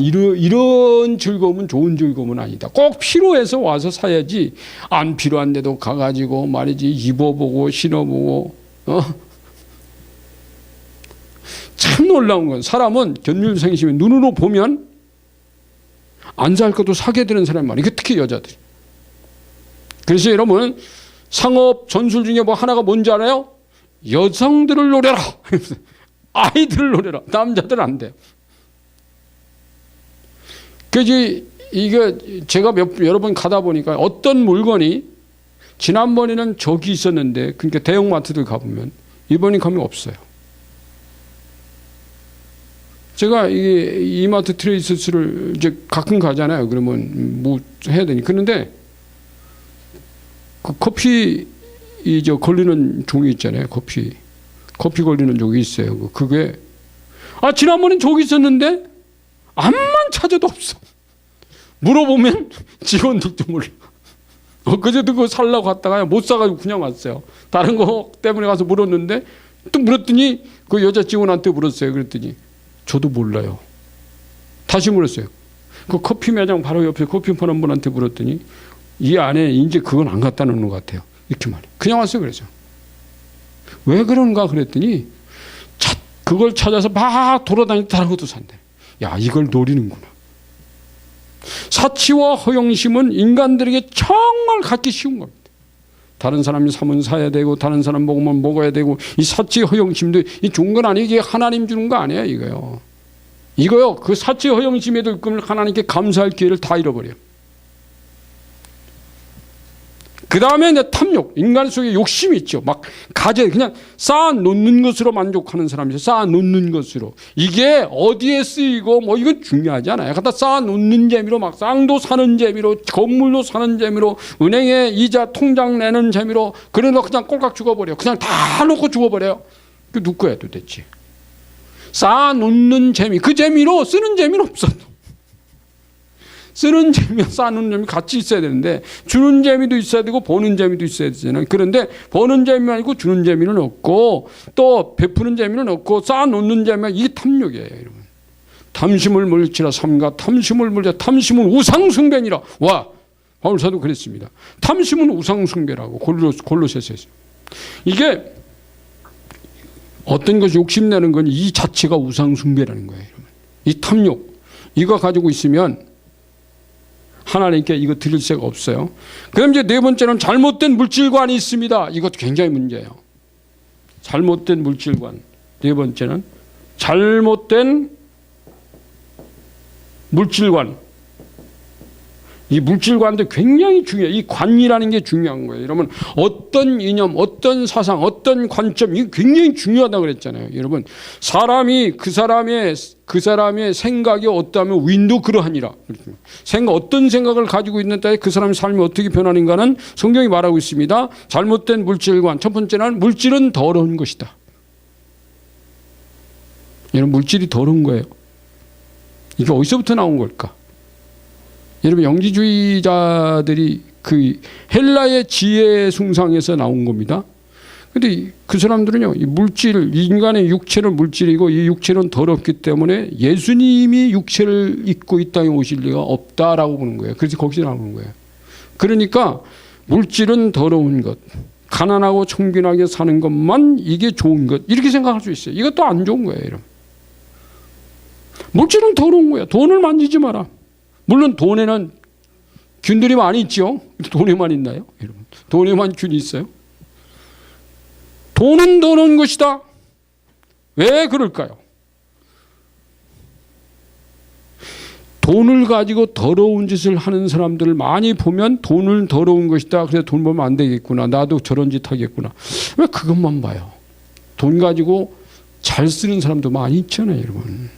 이런 즐거움은 좋은 즐거움은 아니다. 꼭 필요해서 와서 사야지, 안 필요한데도 가가지고 말이지, 입어보고, 신어보고, 참 참 놀라운 건 사람은 견률생심이 눈으로 보면 안 살 것도 사게 되는 사람이 많아요. 이게 특히 여자들. 그래서 여러분 상업 전술 중에 뭐 하나가 뭔지 알아요? 여성들을 노려라. 아이들을 노려라. 남자들은 안 돼요. 그래서 이게 제가 여러 번 가다 보니까 어떤 물건이 지난번에는 저기 있었는데 그러니까 대형마트들 가보면 이번에 가면 없어요. 제가 이마트 트레이서스를 이제 가끔 가잖아요. 그러면 뭐 해야 되니. 그런데 그 커피 걸리는 종이 있잖아요. 커피 걸리는 종이 있어요. 그게 지난번엔 저기 있었는데 암만 찾아도 없어. 물어보면 직원들도 몰라. 그제도 그거 살라고 갔다가 못 사가지고 그냥 왔어요. 다른 거 때문에 가서 물었는데 또 물었더니 그 여자 직원한테 물었어요. 그랬더니 저도 몰라요. 다시 물었어요. 그 커피 매장 바로 옆에 커피 파는 분한테 물었더니 이 안에 이제 그건 안 갖다 놓는 것 같아요. 이렇게 말해요. 그냥 왔어요. 그래서 왜 그런가 그랬더니 그걸 찾아서 막 돌아다니고 다른 것도 산대. 야, 이걸 노리는구나. 사치와 허영심은 인간들에게 정말 갖기 쉬운 겁니다. 다른 사람이 사면 사야 되고 다른 사람 먹으면 먹어야 되고 이 사치 허영심도 이 좋은 건 아니에요. 이게 하나님 주는 거 아니에요. 이거요. 그 사치 허영심에 들 꿈을 하나님께 감사할 기회를 다 잃어버려요. 그 다음에 이제 탐욕, 인간 속에 욕심이 있죠. 막 그냥 쌓아놓는 것으로 만족하는 사람이죠. 쌓아놓는 것으로. 이게 어디에 쓰이고 뭐 이건 중요하지 않아요. 갖다 쌓아놓는 재미로 막 쌍도 사는 재미로 건물도 사는 재미로 은행에 이자 통장 내는 재미로 그래서 그냥 꼴깍 죽어버려요. 그냥 다 놓고 죽어버려요. 그 누구야 도대체. 쌓아놓는 재미, 그 재미로 쓰는 재미는 없어. 쓰는 재미와 쌓는 재미 같이 있어야 되는데 주는 재미도 있어야 되고 보는 재미도 있어야 되잖아요. 그런데 보는 재미만 아니고 주는 재미는 없고 또 베푸는 재미는 없고 쌓아놓는 재미가 이게 탐욕이에요. 여러분. 탐심을 물지라 삼가 탐심을 물자 탐심은 우상숭배니라. 와, 바울사도 그랬습니다. 탐심은 우상숭배라고 골로새서에서. 이게 어떤 것이 욕심내는 건 이 자체가 우상숭배라는 거예요. 여러분. 이 탐욕 이거 가지고 있으면 하나님께 이거 드릴 새가 없어요. 그럼 이제 네 번째는 잘못된 물질관이 있습니다. 이것도 굉장히 문제예요. 잘못된 물질관. 네 번째는 잘못된 물질관. 이 물질관도 굉장히 중요해요. 이 관이라는 게 중요한 거예요. 여러분 어떤 이념, 어떤 사상, 어떤 관점 이게 굉장히 중요하다고 그랬잖아요. 여러분 사람이 그 사람의 생각이 어떠하면 위인도 그러하니라. 어떤 생각을 가지고 있는 때에 그 사람의 삶이 어떻게 변하는가는 성경이 말하고 있습니다. 잘못된 물질관. 첫 번째는 물질은 더러운 것이다. 여러분 물질이 더러운 거예요. 이게 어디서부터 나온 걸까? 여러분 영지주의자들이 그 헬라의 지혜 숭상에서 나온 겁니다. 그런데 그 사람들은요, 이 물질, 인간의 육체는 물질이고 이 육체는 더럽기 때문에 예수님이 육체를 입고 이 땅에 오실 리가 없다라고 보는 거예요. 그래서 거기서 나오는 거예요. 그러니까 물질은 더러운 것, 가난하고 청빈하게 사는 것만 이게 좋은 것 이렇게 생각할 수 있어요. 이것도 안 좋은 거예요. 여러분. 물질은 더러운 거예요. 돈을 만지지 마라. 물론 돈에는 균들이 많이 있죠. 돈에만 있나요? 여러분, 돈에만 균이 있어요? 돈은 더러운 것이다. 왜 그럴까요? 돈을 가지고 더러운 짓을 하는 사람들을 많이 보면 돈은 더러운 것이다. 그래서 돈 벌면 안 되겠구나. 나도 저런 짓 하겠구나. 왜 그것만 봐요? 돈 가지고 잘 쓰는 사람도 많이 있잖아요, 여러분.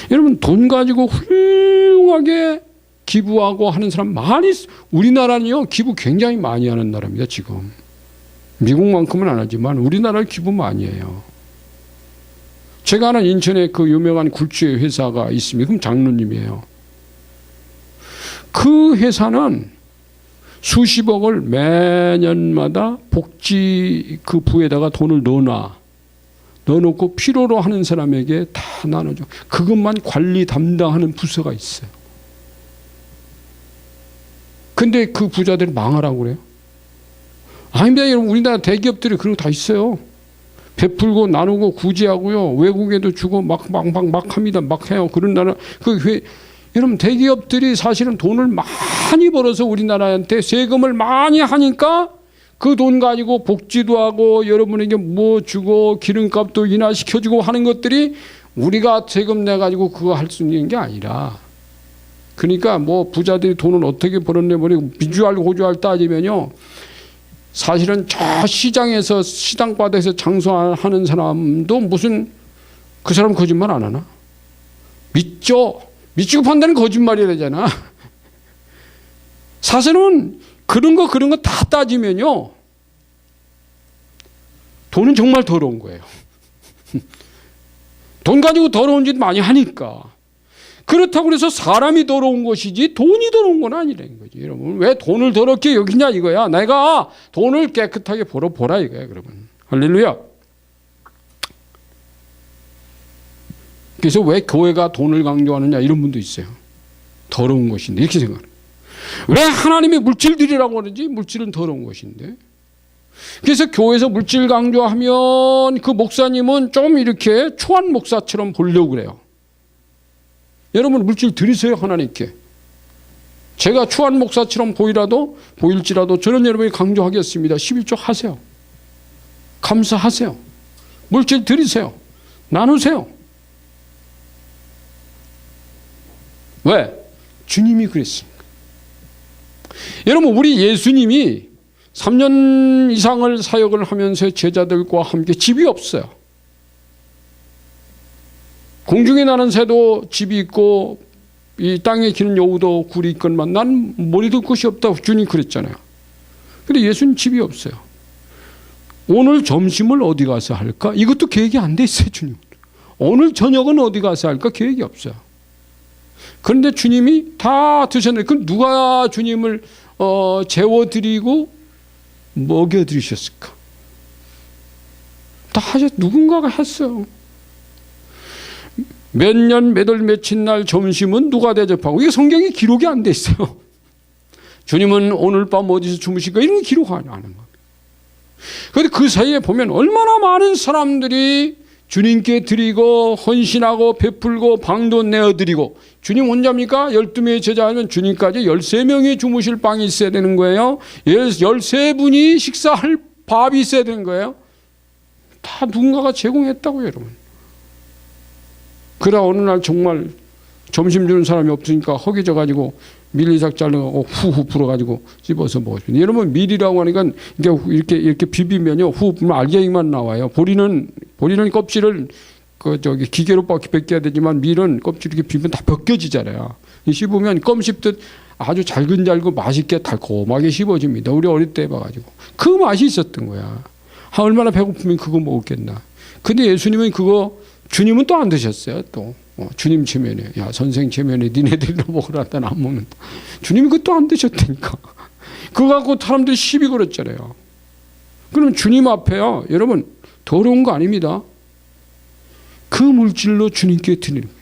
여러분 돈 가지고 훌륭하게 기부하고 하는 사람 많이 우리나라는요 기부 굉장히 많이 하는 나라입니다. 지금 미국만큼은 안 하지만 우리나라는 기부 많이 해요. 제가 아는 인천에 그 유명한 굴주의 회사가 있습니다. 그럼 장로님이에요. 그 회사는 수십억을 매년마다 복지 그 부에다가 돈을 넣어놓고 필요로 하는 사람에게 다 나눠줘. 그것만 관리 담당하는 부서가 있어요. 근데 그 부자들이 망하라고 그래요? 아닙니다. 여러분 우리나라 대기업들이 그런 거 다 있어요. 베풀고 나누고 구제하고요. 외국에도 주고 막 합니다. 막 해요. 그런 나라, 여러분, 대기업들이 사실은 돈을 많이 벌어서 우리나라한테 세금을 많이 하니까 그 돈 가지고 복지도 하고 여러분에게 뭐 주고 기름값도 인하시켜주고 하는 것들이 우리가 세금 내가지고 그거 할 수 있는 게 아니라, 그러니까 뭐 부자들이 돈을 어떻게 벌었네 버리고 비주얼 고주얼 따지면요, 사실은 저 시장에서 시장바닥에서 장사하는 사람도 무슨 그 사람 거짓말 안 하나? 믿죠? 믿고 판다는 거짓말이라잖아. 사실은 그런 거 다 따지면요, 돈은 정말 더러운 거예요. 돈 가지고 더러운 짓 많이 하니까. 그렇다고 해서 사람이 더러운 것이지 돈이 더러운 건 아니라는 거지. 여러분, 왜 돈을 더럽게 여기냐 이거야. 내가 돈을 깨끗하게 벌어보라 이거야, 여러분. 할렐루야. 그래서 왜 교회가 돈을 강조하느냐 이런 분도 있어요. 더러운 것인데 이렇게 생각해요. 왜 하나님이 물질들이라고 하는지, 물질은 더러운 것인데. 그래서 교회에서 물질 강조하면 그 목사님은 좀 이렇게 초안 목사처럼 보려고 그래요. 여러분, 물질 드리세요, 하나님께. 제가 초안 목사처럼 보일지라도 저는 여러분이 강조하겠습니다. 11조 하세요. 감사하세요. 물질 드리세요. 나누세요. 왜? 주님이 그랬습니다. 여러분, 우리 예수님이 3년 이상을 사역을 하면서 제자들과 함께 집이 없어요. 공중에 나는 새도 집이 있고 이 땅에 기는 여우도 굴이 있건만 난 머리둘 곳이 없다고 주님 그랬잖아요. 근데 예수님 집이 없어요. 오늘 점심을 어디 가서 할까? 이것도 계획이 안 돼 있어요, 주님. 오늘 저녁은 어디 가서 할까? 계획이 없어요. 그런데 주님이 다 드셨는데, 그럼 누가 주님을 재워드리고 먹여드리셨을까? 다 누군가가 했어요. 몇 년, 몇 월, 며칠 날 점심은 누가 대접하고, 이게 성경에 기록이 안 돼 있어요. 주님은 오늘 밤 어디서 주무실까? 이런 게 기록 안 하는 거예요. 그런데 그 사이에 보면 얼마나 많은 사람들이 주님께 드리고 헌신하고 베풀고 방도 내어드리고, 주님 혼자입니까? 12명의 제자하면 주님까지 13명이 주무실 방이 있어야 되는 거예요. 13분이 식사할 밥이 있어야 되는 거예요. 다 누군가가 제공했다고요, 여러분. 그러다 어느 날 정말 점심 주는 사람이 없으니까 허기져가지고 밀리삭 잘라가고 후후 불어가지고 씹어서 먹었습니다. 여러분, 밀이라고 하니까 이렇게 비비면요, 후 불면 알갱이만 나와요. 보리는 껍질을 기계로 벗겨야 되지만 밀은 껍질 이렇게 비비면 다 벗겨지잖아요. 씹으면 껌 씹듯 아주 잘근잘근 맛있게 달콤하게 씹어집니다. 우리 어릴 때 해봐가지고 그 맛이 있었던 거야. 얼마나 배고프면 그거 먹었겠나. 근데 예수님은 주님은 또 안 드셨어요. 또 주님 체면에, 야 선생 체면에 니네들도 먹으라, 난 안 먹는다. 주님이 그것도 안 드셨다니까. 그거 갖고 사람들이 시비 걸었잖아요. 그럼 주님 앞에요, 여러분, 더러운 거 아닙니다. 그 물질로 주님께 드리는 거예요.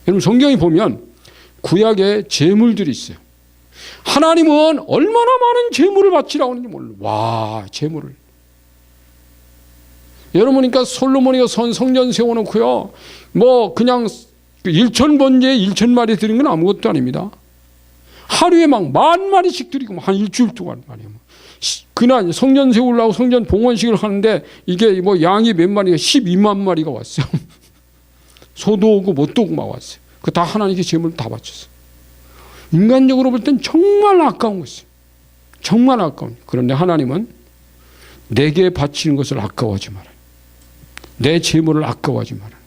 여러분, 성경에 보면 구약에 제물들이 있어요. 하나님은 얼마나 많은 제물을 바치라고 하는지 몰라요. 와, 제물을. 여러분, 그러니까 솔로몬이가 성전 세워놓고요, 뭐 그냥 1,000번제에 1,000마리 드린 건 아무것도 아닙니다. 하루에 막 10,000마리씩 드리고 한 일주일 동안 말이에요. 그날 성전 세우려고 성전 봉헌식을 하는데 이게 뭐 양이 몇 마리가 12만 마리가 왔어요. 소도 오고 뭣도 오고 막 왔어요. 그 다 하나님께 제물을 다 바쳤어요. 인간적으로 볼 땐 정말 아까운 것이에요. 정말 아까운. 그런데 하나님은 내게 바치는 것을 아까워하지 마라. 내 제물을 아까워하지 마라.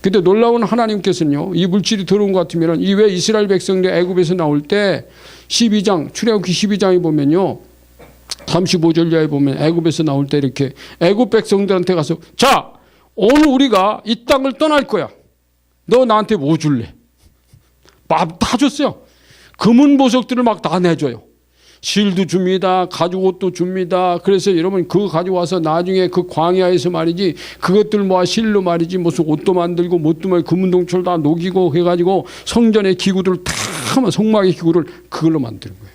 근데 놀라운 하나님께서는요, 이 물질이 들어온 것 같으면 이 왜 이스라엘 백성들 애굽에서 나올 때 12장 출애굽기 12장에 보면요, 35절에 보면 애굽에서 나올 때 이렇게 애굽 백성들한테 가서, 자 오늘 우리가 이 땅을 떠날 거야. 너 나한테 뭐 줄래? 막 다 줬어요. 금은 보석들을 막 다 내줘요. 실도 줍니다. 가죽 옷도 줍니다. 그래서 여러분, 그거 가져와서 나중에 그 광야에서 말이지, 그것들 모아 실로 말이지 무슨 옷도 만들고 뭣도 말고 금은동철 다 녹이고 해가지고 성전의 기구들을 다 성막의 기구를 그걸로 만드는 거예요.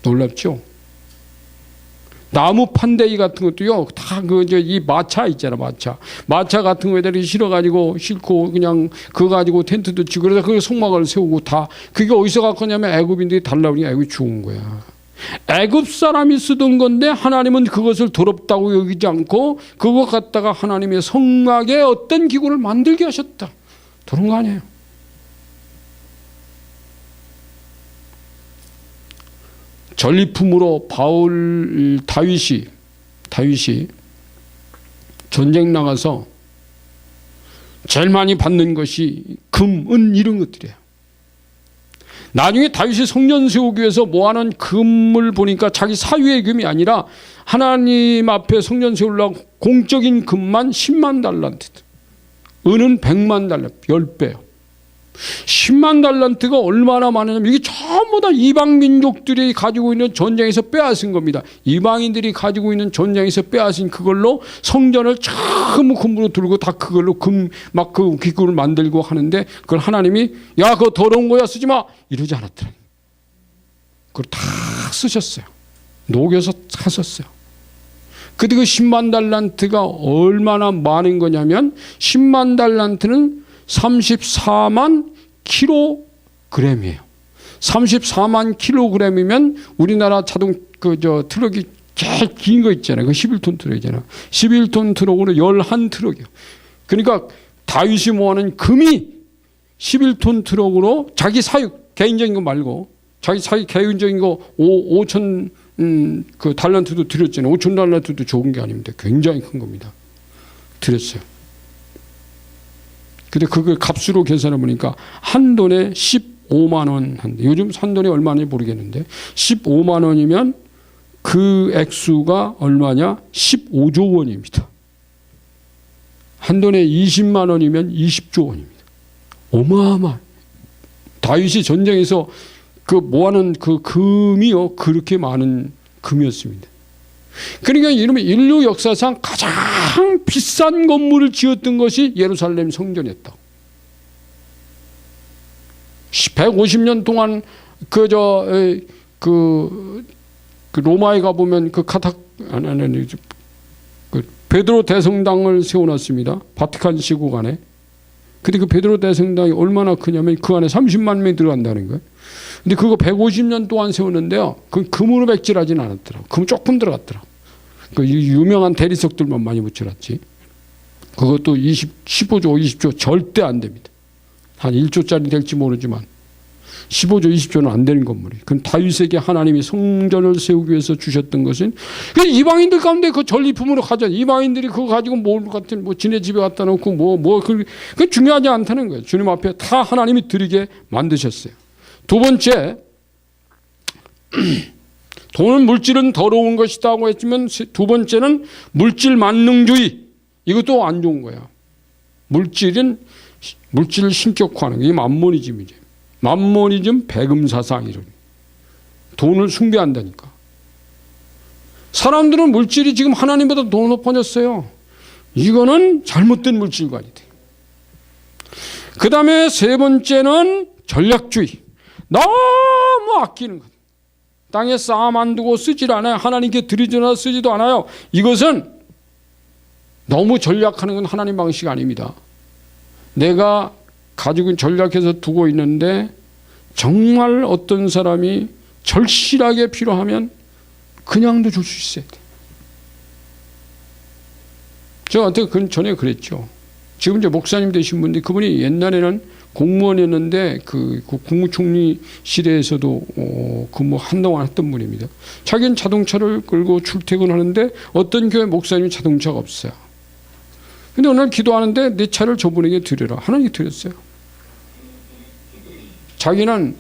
놀랍죠? 나무 판대기 같은 것도요, 다 이 마차 있잖아, 마차 같은 거에다 이렇게 실어가지고 싣고 그냥 그거 가지고 텐트도 치고 그래서 그 성막을 세우고 다 그게 어디서 갖고 냐면 애굽인들이 달라고 하니까 애굽이 죽은 거야. 애굽 사람이 쓰던 건데 하나님은 그것을 더럽다고 여기지 않고 그거 갖다가 하나님의 성막에 어떤 기구를 만들게 하셨다. 그런 거 아니에요. 전리품으로 다윗이 전쟁 나가서 제일 많이 받는 것이 금, 은 이런 것들이에요. 나중에 다윗이 성전 세우기 위해서 모아놓은 금을 보니까 자기 사유의 금이 아니라 하나님 앞에 성전 세우려고 공적인 금만 10만 달란트, 은은 100만 달란트, 10배요. 10만 달란트가 얼마나 많으냐면 이게 전부 다 이방 민족들이 가지고 있는 전쟁에서 빼앗은 겁니다. 이방인들이 가지고 있는 전쟁에서 빼앗은 그걸로 성전을 전부 금으로 들고 다 그걸로 막 그 기구를 만들고 하는데 그걸 하나님이 야 그거 더러운 거야 쓰지 마 이러지 않았더라. 그걸 다 쓰셨어요. 녹여서 하셨어요. 근데 그 10만 달란트가 얼마나 많은 거냐면 10만 달란트는 34만 킬로그램이에요. 34만 킬로그램이면 우리나라 트럭이 제일 긴 거 있잖아요. 그 11톤 트럭이잖아. 11톤 트럭으로 11트럭이요. 그러니까 다윗이 모아놓은 금이 11톤 트럭으로 자기 사유, 개인적인 거 말고 자기 사유 개인적인 거 5천 그 달란트도 드렸잖아요. 5천 달란트도 적은 게 아닙니다. 굉장히 큰 겁니다. 드렸어요. 근데 그걸 값으로 계산해 보니까 한 돈에 15만 원 한데 요즘 한 돈이 얼마인지 모르겠는데 15만 원이면 그 액수가 얼마냐? 15조 원입니다. 한 돈에 20만 원이면 20조 원입니다. 어마어마. 다윗이 전쟁에서 그 모아놓은 그 금이요 그렇게 많은 금이었습니다. 그러니까 이러면 인류 역사상 가장 비싼 건물을 지었던 것이 예루살렘 성전이었다. 150년 동안 그 로마에 가보면 그 베드로 대성당을 세워놨습니다. 바티칸 시국 안에. 근데 그 베드로 대성당이 얼마나 크냐면 그 안에 30만 명이 들어간다는 거예요. 근데 그거 150년 동안 세웠는데요. 그 금으로 백질하지는 않았더라고. 금 조금 들어갔더라고. 그 유명한 대리석들만 많이 붙여놨지. 그것도 15조, 20조 절대 안 됩니다. 한 1조짜리 될지 모르지만 15조, 20조는 안 되는 건물이에요. 그럼 다윗에게 하나님이 성전을 세우기 위해서 주셨던 것은 이방인들 가운데 그 전리품으로 가져. 이방인들이 그거 가지고 뭘 같은 지네 집에 갖다 놓고 그게 중요하지 않다는 거예요. 주님 앞에 다 하나님이 드리게 만드셨어요. 두 번째, 돈은 물질은 더러운 것이다고 했지만 두 번째는 물질 만능주의. 이것도 안 좋은 거야. 물질을 신격화하는 게 만모니즘이죠. 만모니즘 배금사상 이런. 돈을 숭배한다니까. 사람들은 물질이 지금 하나님보다 더 높아졌어요. 이거는 잘못된 물질관이 돼. 그 다음에 세 번째는 전략주의. 너무 아끼는 것. 땅에 쌓아 만두고 쓰질 않아요. 하나님께 드리지나 쓰지도 않아요. 이것은 너무 전략하는 건 하나님 방식 아닙니다. 내가 가지고 전략해서 두고 있는데 정말 어떤 사람이 절실하게 필요하면 그냥도 줄 수 있어야 돼. 저한테 그건 전에 그랬죠. 지금 이제 목사님 되신 분인데 그분이 옛날에는 공무원이었는데 그 국무총리실에서도 근무 한동안 했던 분입니다. 자기는 자동차를 끌고 출퇴근하는데 어떤 교회 목사님이 자동차가 없어요. 근데 오늘 기도하는데 내 차를 저분에게 드려라. 하나님께 드렸어요. 자기는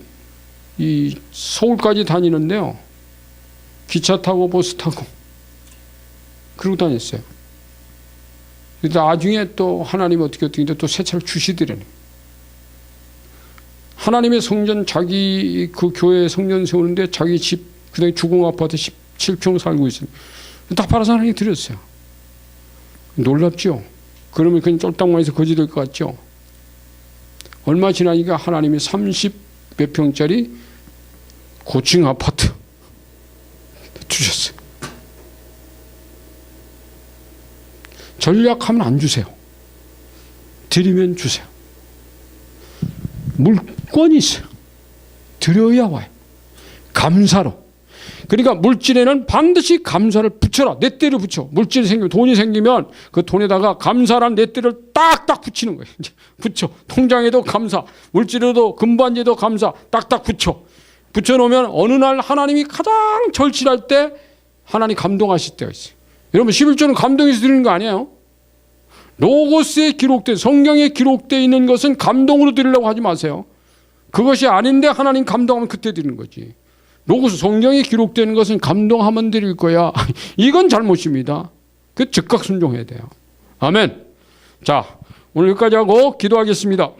이 서울까지 다니는데요. 기차 타고 버스 타고 그러고 다녔어요. 나중에 또 하나님 어떻게 또 새 차를 주시더라는. 하나님의 성전 자기 그 교회 성전 세우는데 자기 집 그다음에 주공 아파트 17평 살고 있어요. 다 팔아서 하나님께 드렸어요. 놀랍죠? 그러면 그냥 쫄딱만해서 거지 될 것 같죠? 얼마 지나니까 하나님이 30몇 평짜리 고층 아파트 주셨어요. 전략하면 안 주세요. 드리면 주세요. 물건이 있어요. 드려야 와요. 감사로. 그러니까 물질에는 반드시 감사를 붙여라. 내 때를 붙여. 물질이 생기면, 돈이 생기면 그 돈에다가 감사란 내 때를 딱딱 붙이는 거예요. 붙여. 통장에도 감사, 물질에도 금반지에도 감사, 딱딱 붙여. 붙여놓으면 어느 날 하나님이 가장 절실할 때 하나님 감동하실 때가 있어요. 여러분 11조는 감동해서 드리는 거 아니에요. 로고스에 기록된, 성경에 기록되어 있는 것은 감동으로 드리려고 하지 마세요. 그것이 아닌데 하나님 감동하면 그때 드리는 거지. 로고스 성경에 기록되는 것은 감동하면 드릴 거야. 이건 잘못입니다. 그 즉각 순종해야 돼요. 아멘. 자, 오늘 여기까지 하고 기도하겠습니다.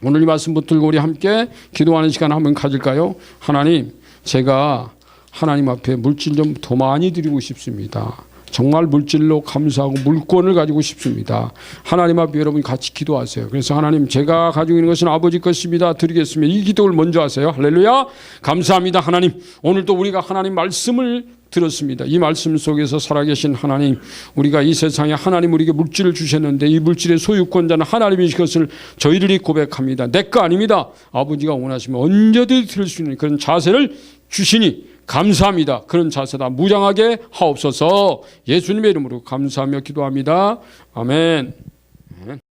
오늘 이 말씀 붙들고 우리 함께 기도하는 시간 한번 가질까요? 하나님, 제가 하나님 앞에 물질 좀 더 많이 드리고 싶습니다. 정말 물질로 감사하고 물권을 가지고 싶습니다. 하나님 앞에 여러분 같이 기도하세요. 그래서 하나님, 제가 가지고 있는 것은 아버지 것입니다. 드리겠습니다. 이 기도를 먼저 하세요. 할렐루야. 감사합니다. 하나님, 오늘도 우리가 하나님 말씀을 들었습니다. 이 말씀 속에서 살아계신 하나님, 우리가 이 세상에 하나님 우리에게 물질을 주셨는데 이 물질의 소유권자는 하나님이신 것을 저희들이 고백합니다. 내 거 아닙니다. 아버지가 원하시면 언제든지 드릴 수 있는 그런 자세를 주시니 감사합니다. 그런 자세다 무장하게 하옵소서. 예수님의 이름으로 감사하며 기도합니다. 아멘.